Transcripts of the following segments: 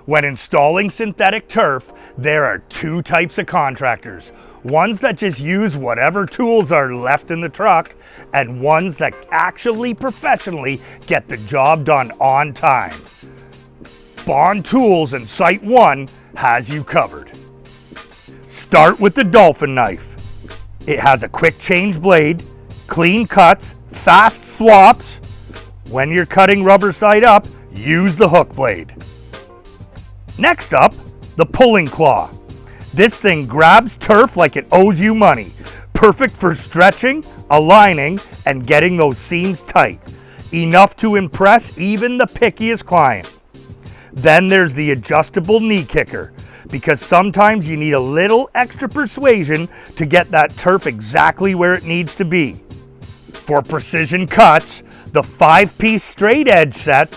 When installing synthetic turf, there are two types of contractors. Ones that just use whatever tools are left in the truck, and ones that actually professionally get the job done on time. Bond Tools and SiteOne has you covered. Start with the dolphin knife. It has a quick change blade, clean cuts, fast swaps. When you're cutting rubber side up, use the hook blade. Next up, the pulling claw. This thing grabs turf like it owes you money. Perfect for stretching, aligning, and getting those seams tight. Enough to impress even the pickiest client. Then there's the adjustable knee kicker, because sometimes you need a little extra persuasion to get that turf exactly where it needs to be. For precision cuts, the 5-piece straight edge set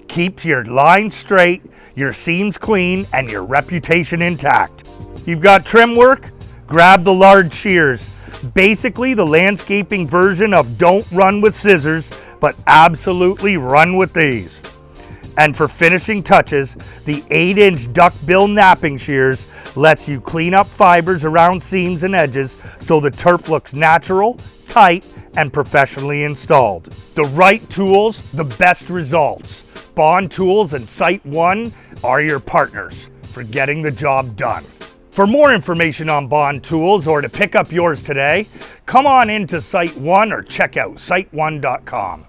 keeps your line straight, your seams clean, and your reputation intact. You've got trim work? Grab the large shears. Basically the landscaping version of don't run with scissors, but absolutely run with these. And for finishing touches, the 8-inch duckbill napping shears lets you clean up fibers around seams and edges so the turf looks natural, tight, and professionally installed. The right tools, the best results. Bond Tools and SiteOne are your partners for getting the job done. For more information on Bond Tools or to pick up yours today, come on into SiteOne or check out SiteOne.com.